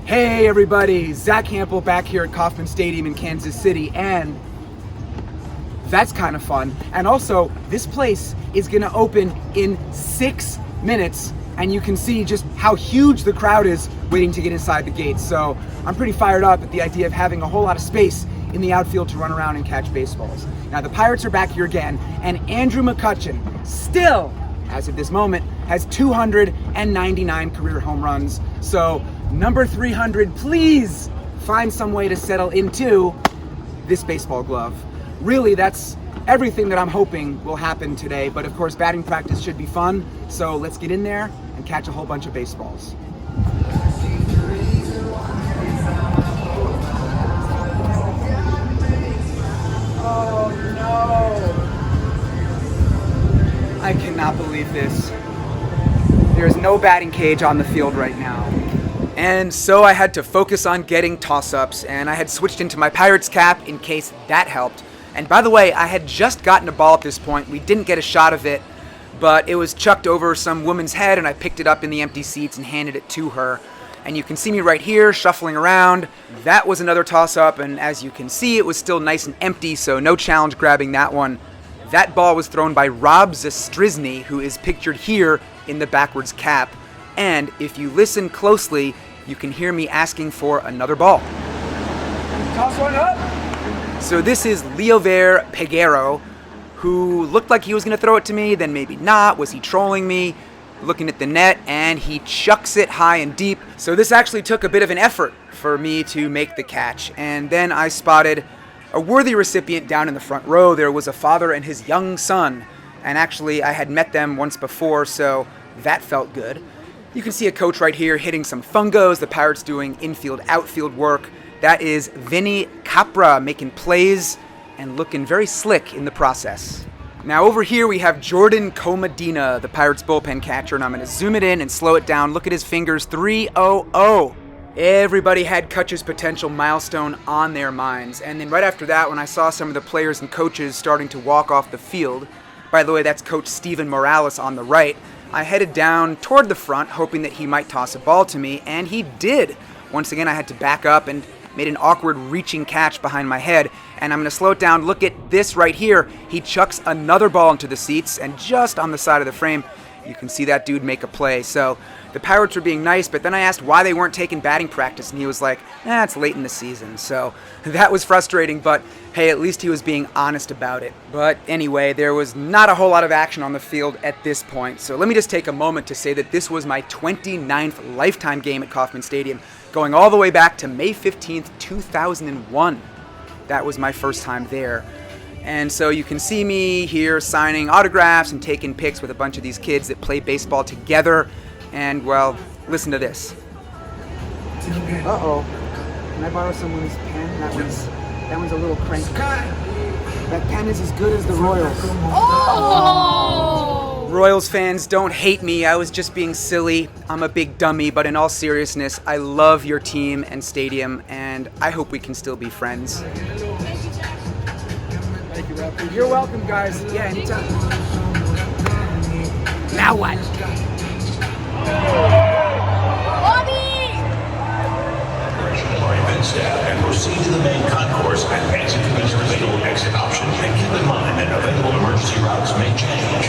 Hey everybody, Zack Hample back here at Kauffman Stadium in Kansas City, and that's kind of fun. And also, this place is gonna open in 6 minutes, and you can see just how huge the crowd is waiting to get inside the gates. So I'm pretty fired up at the idea of having a whole lot of space in the outfield to run around and catch baseballs. Now the Pirates are back here again, and Andrew McCutchen still, as of this moment, has 299 career home runs. So number 300, please find some way to settle into this baseball glove. Really, that's everything that I'm hoping will happen today. But of course, batting practice should be fun. So let's get in there and catch a whole bunch of baseballs. Oh no! I cannot believe this. There is no batting cage on the field right now. And so I had to focus on getting toss-ups, and I had switched into my Pirates cap in case that helped. And by the way, I had just gotten a ball at this point. We didn't get a shot of it, but it was chucked over some woman's head, and I picked it up in the empty seats and handed it to her. And you can see me right here shuffling around. That was another toss-up, and as you can see, it was still nice and empty, so no challenge grabbing that one. That ball was thrown by Rob Zastryzny, who is pictured here in the backwards cap. And if you listen closely, you can hear me asking for another ball. Toss one up. So this is Leover Peguero, who looked like he was going to throw it to me, then maybe not. Was he trolling me? Looking at the net, and he chucks it high and deep. So this actually took a bit of an effort for me to make the catch. And then I spotted a worthy recipient down in the front row. There was a father and his young son. And actually, I had met them once before, so that felt good. You can see a coach right here hitting some fungos, the Pirates doing infield, outfield work. That is Vinny Capra making plays and looking very slick in the process. Now over here we have Jordan Comadina, the Pirates bullpen catcher, and I'm going to zoom it in and slow it down. Look at his fingers, 3-0-0. Everybody had Kutch's potential milestone on their minds. And then right after that, when I saw some of the players and coaches starting to walk off the field, by the way, that's Coach Steven Morales on the right, I headed down toward the front, hoping that he might toss a ball to me, and he did. Once again, I had to back up and made an awkward reaching catch behind my head, and I'm going to slow it down. Look at this right here. He chucks another ball into the seats, and just on the side of the frame, you can see that dude make a play. So the Pirates were being nice, but then I asked why they weren't taking batting practice, and he was like, it's late in the season. So that was frustrating, but hey, at least he was being honest about it. But anyway, there was not a whole lot of action on the field at this point. So let me just take a moment to say that this was my 29th lifetime game at Kauffman Stadium, going all the way back to May 15th, 2001. That was my first time there. And so you can see me here signing autographs and taking pics with a bunch of these kids that play baseball together. And, well, listen to this. Uh-oh. Can I borrow someone's pen? That one's a little cranky. That pen is as good as the Royals. Oh! Royals fans, don't hate me. I was just being silly. I'm a big dummy, but in all seriousness, I love your team and stadium, and I hope we can still be friends. Thank you, Raptor. You're welcome, guys. Yeah, anytime. Now what? Event staff and proceed to the main concourse and exit to each available exit option. And keep in mind that available emergency routes may change.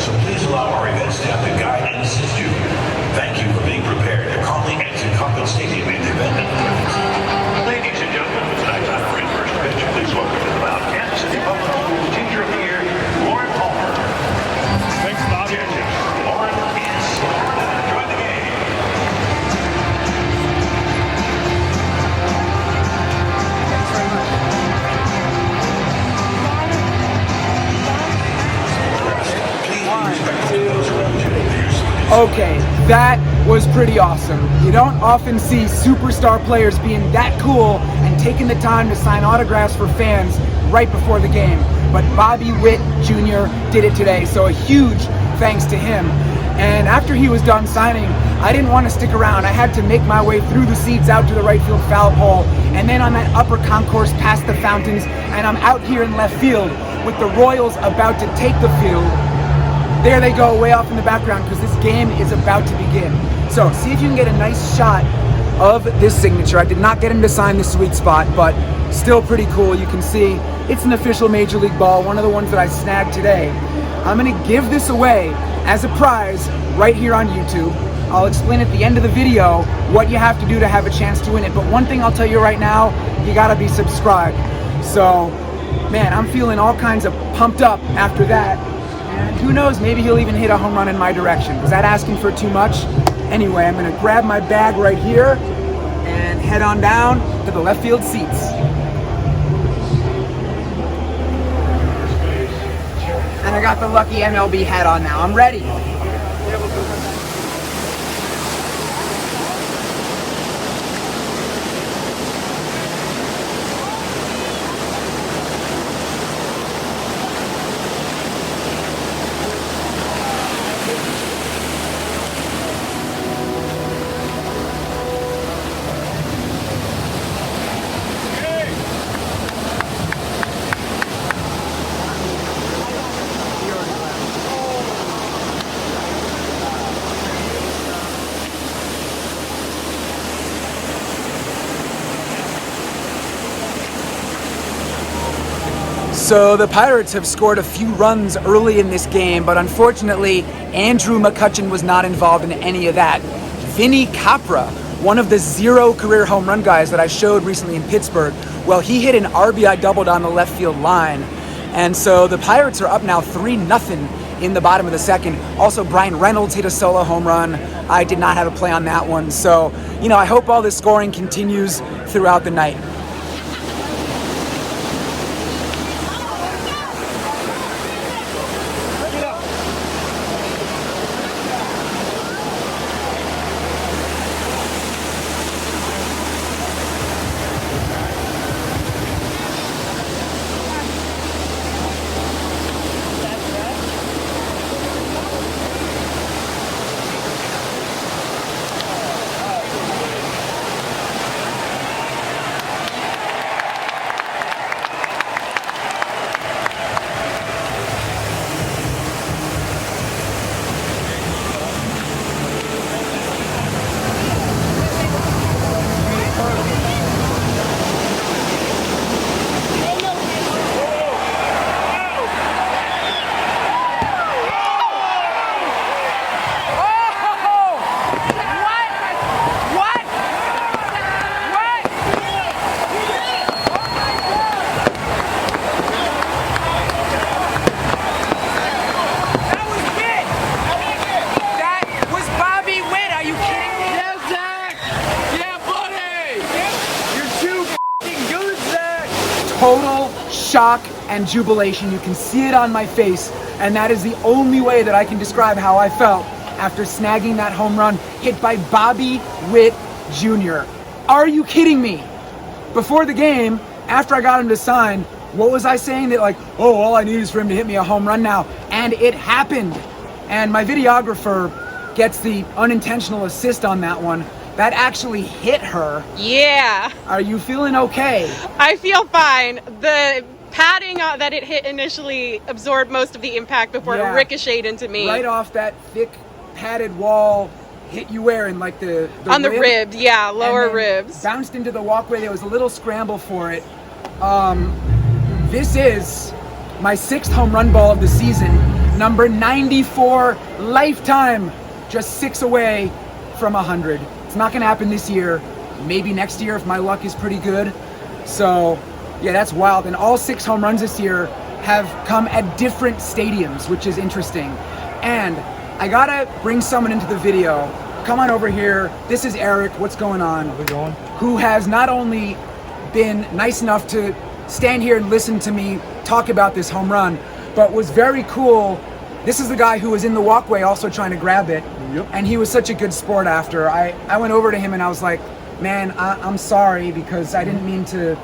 So please allow our event staff to guide and assist you. Thank you for being prepared to calmly exit Kauffman Stadium in the event of emergency. Ladies and gentlemen, with tonight's honorary first pitch, please welcome to the mound Kansas City Public Schools Teacher of the Year, Lauren Palmer. Thanks, Bobby. Lauren is enjoy the game. Okay, that was pretty awesome. You don't often see superstar players being that cool and taking the time to sign autographs for fans right before the game. But Bobby Witt Jr. did it today, so a huge thanks to him. And after he was done signing, I didn't want to stick around. I had to make my way through the seats out to the right field foul pole, and then on that upper concourse past the fountains, and I'm out here in left field with the Royals about to take the field. There they go, way off in the background, because this game is about to begin. So see if you can get a nice shot of this signature. I did not get him to sign the sweet spot, but still pretty cool. You can see it's an official Major League ball, one of the ones that I snagged today. I'm gonna give this away as a prize right here on YouTube. I'll explain at the end of the video what you have to do to have a chance to win it. But one thing I'll tell you right now, you gotta be subscribed. So, man, I'm feeling all kinds of pumped up after that. And who knows, maybe he'll even hit a home run in my direction. Was that asking for too much? Anyway, I'm gonna grab my bag right here and head on down to the left field seats. And I got the lucky MLB hat on now. I'm ready. So the Pirates have scored a few runs early in this game, but unfortunately, Andrew McCutchen was not involved in any of that. Vinny Capra, one of the 0 career home run guys that I showed recently in Pittsburgh, well, he hit an RBI double down the left field line. And so the Pirates are up now 3-0 in the bottom of the second. Also, Brian Reynolds hit a solo home run. I did not have a play on that one. So, you know, I hope all this scoring continues throughout the night. Total shock and jubilation. You can see it on my face, and that is the only way that I can describe how I felt after snagging that home run hit by Bobby Witt Jr. Are you kidding me? Before the game, after I got him to sign, what was I saying? That like, oh, all I need is for him to hit me a home run now. And it happened. And my videographer gets the unintentional assist on that one. That actually hit her. Yeah. Are you feeling okay? I feel fine. The padding that it hit initially absorbed most of the impact before it ricocheted into me. Right off that thick padded wall, hit you where? In like the on rib? the ribs, yeah, lower ribs. Bounced into the walkway. There was a little scramble for it. This is my 6th home run ball of the season, number 94 lifetime, just 6 away from 100. It's not gonna happen this year, maybe next year if my luck is pretty good. So yeah, that's wild. And all 6 home runs this year have come at different stadiums, which is interesting. And I gotta bring someone into the video. Come on over here. This is Eric. What's going on? How's it going? Who has not only been nice enough to stand here and listen to me talk about this home run, but was very cool. This is the guy who was in the walkway also trying to grab it. Yep. And he was such a good sport after. I went over to him and I was like, man, I'm sorry because I didn't mean to,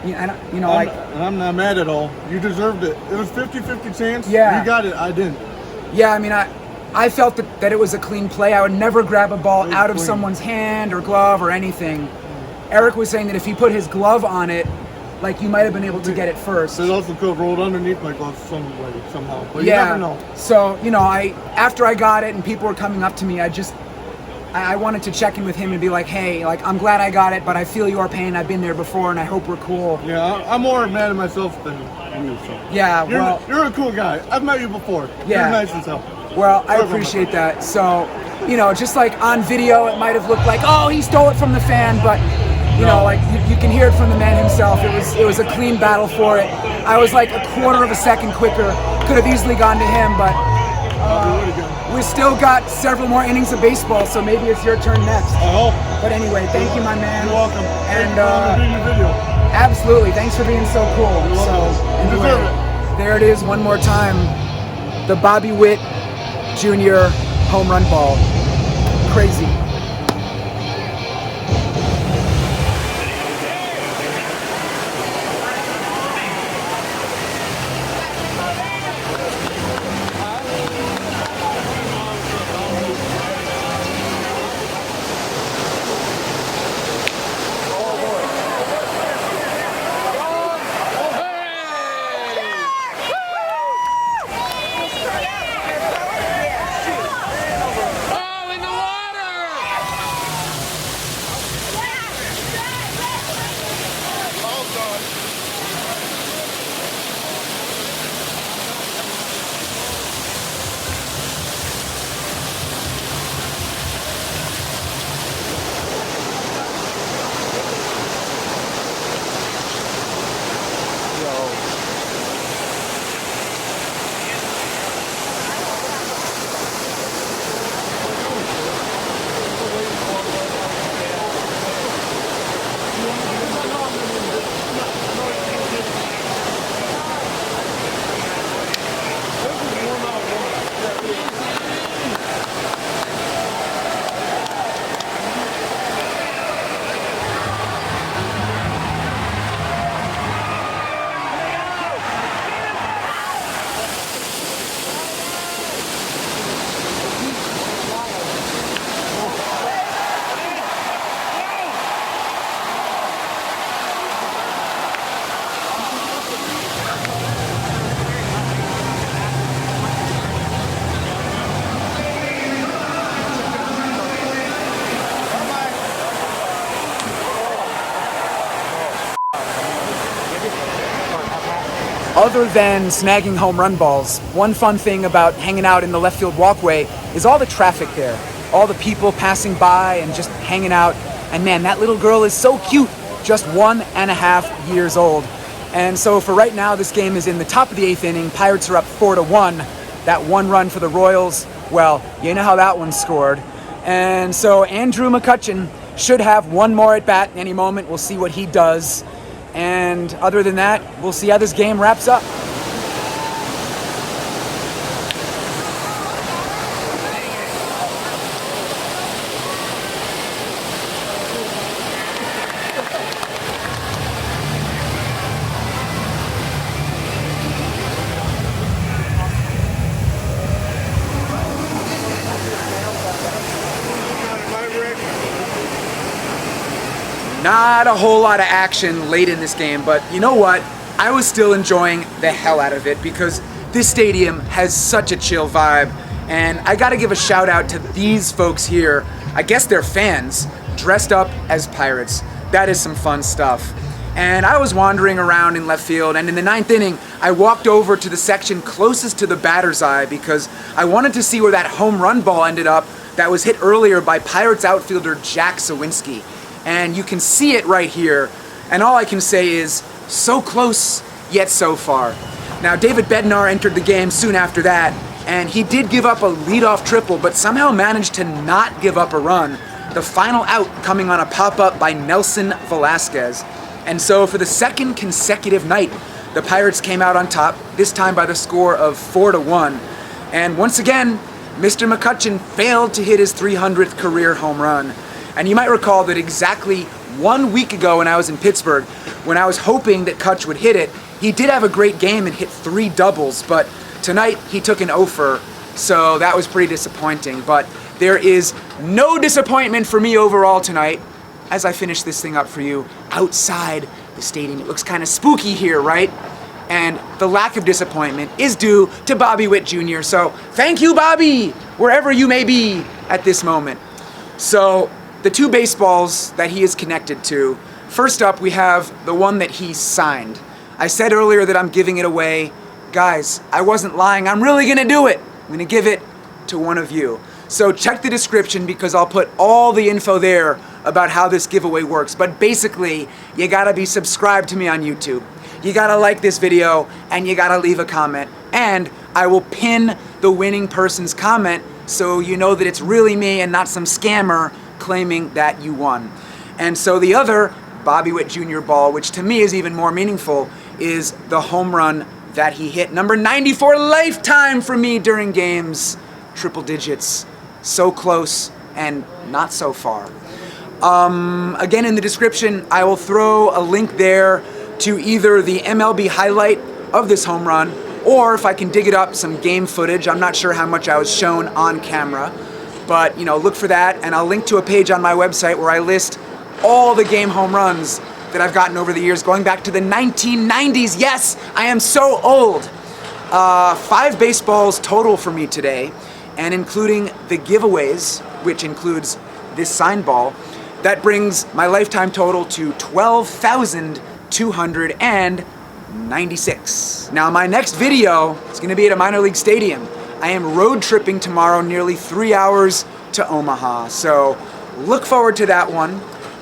I'm not mad at all. You deserved it. It was 50-50 chance. Yeah. You got it. I didn't. Yeah, I mean, I felt that it was a clean play. I would never grab a ball out of clean. someone's hand or glove or anything. Eric was saying that if he put his glove on it, like you might have been able to get it first. It also could have rolled underneath my gloves somehow. But Yeah. you never know. So, after I got it and people were coming up to me, I I wanted to check in with him and be like, hey, like, I'm glad I got it, but I feel your pain. I've been there before, and I hope we're cool. Yeah, I'm more mad at myself than you. So. Yeah, You're a cool guy. I've met you before. Yeah. You're nice as hell. Well, I appreciate that. So, you know, just like on video, it might have looked like, oh, he stole it from the fan, but you know, like you can hear it from the man himself. It was a clean battle for it. I was like a quarter of a second quicker. Could have easily gone to him, but we still got several more innings of baseball, so maybe it's your turn next. I hope. But anyway, thank you, my man. You're welcome. And Thanks for doing your video. absolutely, thanks for being so cool. You're welcome. You deserve it. There it is, one more time. The Bobby Witt Jr. home run ball. Crazy. Other than snagging home run balls, one fun thing about hanging out in the left field walkway is all the traffic there. All the people passing by and just hanging out. And man, that little girl is so cute, just 1.5 years old. And so for right now, this game is in the top of the 8th inning. Pirates are up 4-1. That one run for the Royals, well, you know how that one scored. And so Andrew McCutchen should have one more at bat any moment. We'll see what he does. And other than that, we'll see how this game wraps up. Not a whole lot of action late in this game, but you know what? I was still enjoying the hell out of it because this stadium has such a chill vibe, and I gotta give a shout out to these folks here. I guess they're fans, dressed up as pirates. That is some fun stuff. And I was wandering around in left field, and in the 9th inning, I walked over to the section closest to the batter's eye because I wanted to see where that home run ball ended up that was hit earlier by Pirates outfielder Jack Sawinski. And you can see it right here, and all I can say is, so close, yet so far. Now, David Bednar entered the game soon after that, and he did give up a leadoff triple, but somehow managed to not give up a run, the final out coming on a pop-up by Nelson Velasquez. And so for the second consecutive night, the Pirates came out on top, this time by the score of 4-1. And once again, Mr. McCutchen failed to hit his 300th career home run. And you might recall that exactly 1 week ago when I was in Pittsburgh, when I was hoping that Kutch would hit it, he did have a great game and hit 3 doubles, but tonight he took an offer, so that was pretty disappointing. But there is no disappointment for me overall tonight as I finish this thing up for you outside the stadium. It looks kind of spooky here, right? And the lack of disappointment is due to Bobby Witt Jr. So thank you, Bobby, wherever you may be at this moment. So the two baseballs that he is connected to, first up we have the one that he signed. I said earlier that I'm giving it away. Guys, I wasn't lying. I'm really gonna do it. I'm gonna give it to one of you. So check the description because I'll put all the info there about how this giveaway works. But basically, you gotta be subscribed to me on YouTube. You gotta like this video and you gotta leave a comment. And I will pin the winning person's comment so you know that it's really me and not some scammer claiming that you won. And so the other Bobby Witt Jr. ball, which to me is even more meaningful, is the home run that he hit. Number 94 lifetime for me during games. Triple digits. So close and not so far. Again, in the description, I will throw a link there to either the MLB highlight of this home run, or if I can dig it up, some game footage. I'm not sure how much I was shown on camera, but look for that, and I'll link to a page on my website where I list all the game home runs that I've gotten over the years, going back to the 1990s. Yes, I am so old. 5 baseballs total for me today, and including the giveaways, which includes this signed ball, that brings my lifetime total to 12,296. Now my next video is going to be at a minor league stadium. I am road tripping tomorrow, nearly 3 hours to Omaha, so look forward to that one.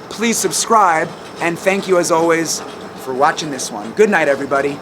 Please subscribe, and thank you as always for watching this one. Good night, everybody.